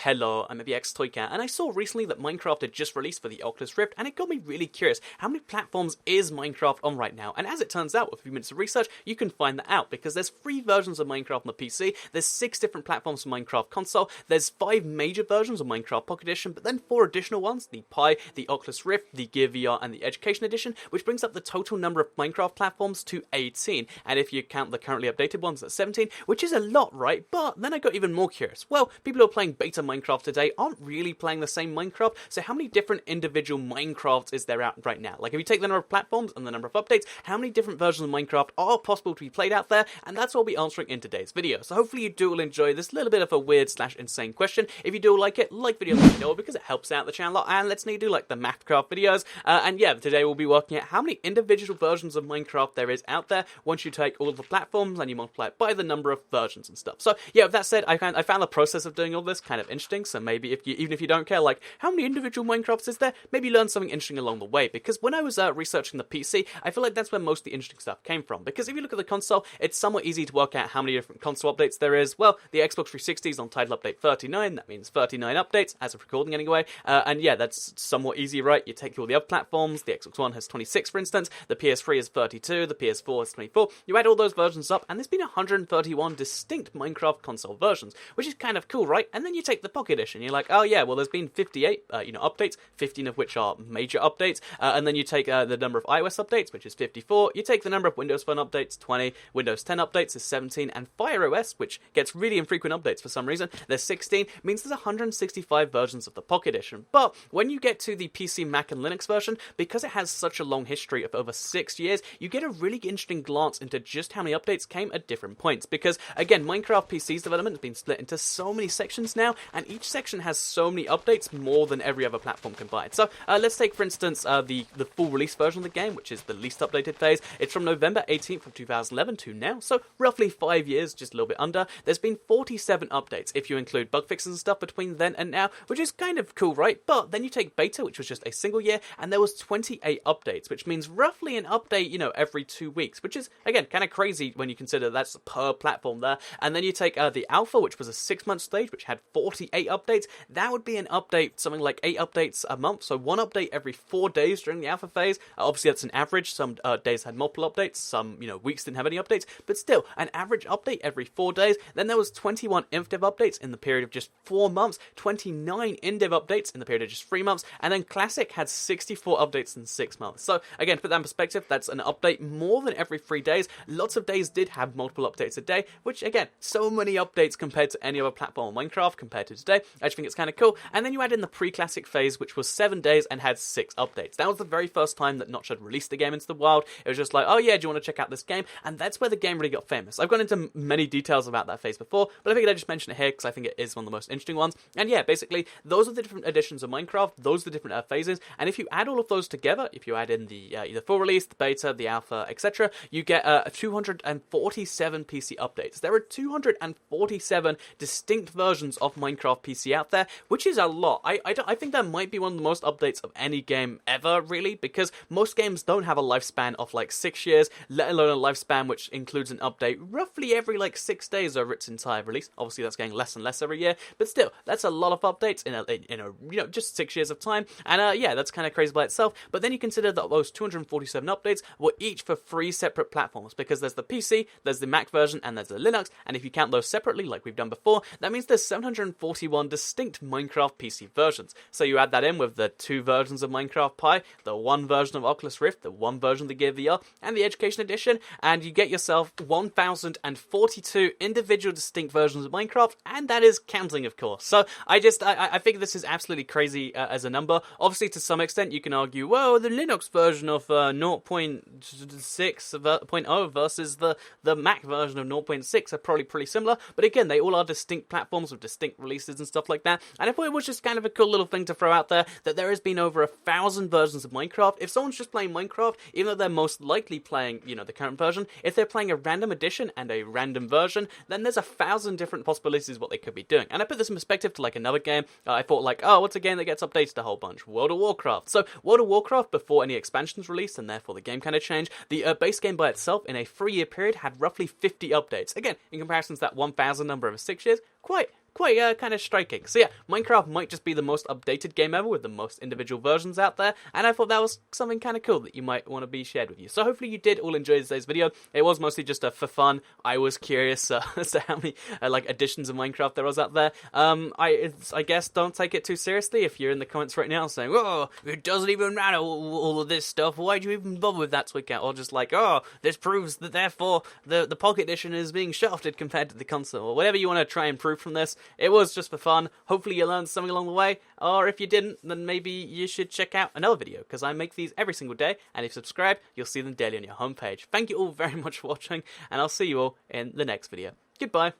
Hello, I'm ibxtoycat, and I saw recently that Minecraft had just released for the Oculus Rift, and it got me really curious. How many platforms is Minecraft on right now? And as it turns out, with a few minutes of research, you can find that out, because there's 3 versions of Minecraft on the PC, there's 6 different platforms for Minecraft console, there's 5 major versions of Minecraft Pocket Edition, but then 4 additional ones, the Pi, the Oculus Rift, the Gear VR, and the Education Edition, which brings up the total number of Minecraft platforms to 18, and if you count the currently updated ones, that's 17, which is a lot, right? But then I got even more curious. Well, people who are playing beta Minecraft today aren't really playing the same Minecraft, so how many different individual Minecrafts is there out right now? Like, if you take the number of platforms and the number of updates, how many different versions of Minecraft are possible to be played out there? And that's what I'll be answering in today's video. So hopefully you do all enjoy this little bit of a weird / insane question. If you do like it, like video, let me know, because it helps out the channel a lot, and lets me do like the Mathcraft videos. And yeah, today we'll be working out how many individual versions of Minecraft there is out there once you take all of the platforms and you multiply it by the number of versions and stuff. So yeah, with that said, I found the process of doing all this kind of interesting, so maybe even if you don't care, like, how many individual Minecrafts is there, maybe learn something interesting along the way, because when I was researching the PC, I feel like that's where most of the interesting stuff came from, because if you look at the console, it's somewhat easy to work out how many different console updates there is. Well, the Xbox 360 is on title update 39, that means 39 updates, as of recording anyway, and yeah, that's somewhat easy, right? You take all the other platforms, the Xbox One has 26, for instance, the PS3 is 32, the PS4 is 24, you add all those versions up, and there's been 131 distinct Minecraft console versions, which is kind of cool, right? And then you take the Pocket Edition, you're like, oh yeah, well, there's been 58, updates, 15 of which are major updates, and then you take the number of iOS updates, which is 54, you take the number of Windows Phone updates, 20, Windows 10 updates is 17, and Fire OS, which gets really infrequent updates for some reason, there's 16, means there's 165 versions of the Pocket Edition. But when you get to the PC, Mac, and Linux version, because it has such a long history of over 6 years, you get a really interesting glance into just how many updates came at different points, because again, Minecraft PC's development has been split into so many sections now, and each section has so many updates, more than every other platform combined. So let's take, for instance, the full release version of the game, which is the least updated phase. It's from November 18th of 2011 to now, so roughly 5 years, just a little bit under. There's been 47 updates, if you include bug fixes and stuff between then and now, which is kind of cool, right? But then you take beta, which was just a single year, and there was 28 updates, which means roughly an update, every 2 weeks, which is, again, kind of crazy when you consider that's per platform there. And then you take the alpha, which was a 6-month stage, which had 48 updates. That would be an update, something like 8 updates a month, so 1 update every 4 days during the alpha phase. Obviously, that's an average. Some days had multiple updates, some, weeks didn't have any updates, but still, an average update every 4 days. Then there was 21 inf-dev updates in the period of just 4 months, 29 in-dev updates in the period of just 3 months, and then Classic had 64 updates in 6 months. So, again, to put that in perspective, that's an update more than every 3 days. Lots of days did have multiple updates a day, which, again, so many updates compared to any other platform on Minecraft compared to today. I just think it's kind of cool. And then you add in the pre-classic phase, which was 7 days and had 6 updates. That was the very first time that Notch had released the game into the wild. It was just like, oh yeah, do you want to check out this game? And that's where the game really got famous. I've gone into many details about that phase before, but I figured I'd just mention it here because I think it is one of the most interesting ones. And yeah, basically, those are the different editions of Minecraft, those are the different phases, and if you add all of those together, if you add in the either full release, the beta, the alpha, etc., you get 247 PC updates. There are 247 distinct versions of Minecraft PC out there, which is a lot. I think that might be one of the most updates of any game ever, really, because most games don't have a lifespan of like 6 years, let alone a lifespan which includes an update roughly every like 6 days over its entire release. Obviously, that's getting less and less every year, but still, that's a lot of updates in a just 6 years of time, and yeah, that's kind of crazy by itself. But then you consider that those 247 updates were each for 3 separate platforms, because there's the PC, there's the Mac version, and there's the Linux, and if you count those separately, like we've done before, that means there's 741 distinct Minecraft PC versions. So you add that in with the 2 versions of Minecraft Pi, the 1 version of Oculus Rift, the 1 version of the Gear VR, and the Education Edition, and you get yourself 1,042 individual distinct versions of Minecraft, and that is counting, of course. So I think this is absolutely crazy as a number. Obviously, to some extent, you can argue, well, the Linux version of 0.6.0 versus the Mac version of 0.6 are probably pretty similar, but again, they all are distinct platforms with distinct releases and stuff like that, and I thought it was just kind of a cool little thing to throw out there, that there has been over 1,000 versions of Minecraft. If someone's just playing Minecraft, even though they're most likely playing, the current version, if they're playing a random edition and a random version, then there's 1,000 different possibilities what they could be doing. And I put this in perspective to like another game. I thought like, oh, what's a game that gets updated a whole bunch? World of Warcraft. So World of Warcraft, before any expansions released, and therefore the game kind of changed, the base game by itself in a 3-year period had roughly 50 updates. Again, in comparison to that 1,000 number over 6 years, quite quite kind of striking. So yeah, Minecraft might just be the most updated game ever with the most individual versions out there, and I thought that was something kind of cool that you might want to be shared with you. So hopefully you did all enjoy today's video. It was mostly just for fun. I was curious as to how many like editions of Minecraft there was out there. I guess don't take it too seriously if you're in the comments right now saying, oh, it doesn't even matter all of this stuff, why'd you even bother with that, Toycat? Or just like, oh, this proves that therefore the Pocket Edition is being shafted compared to the console, or whatever you want to try and prove from this. It was just for fun. Hopefully you learned something along the way, or if you didn't, then maybe you should check out another video, because I make these every single day, and if you subscribe, you'll see them daily on your homepage. Thank you all very much for watching, and I'll see you all in the next video. Goodbye.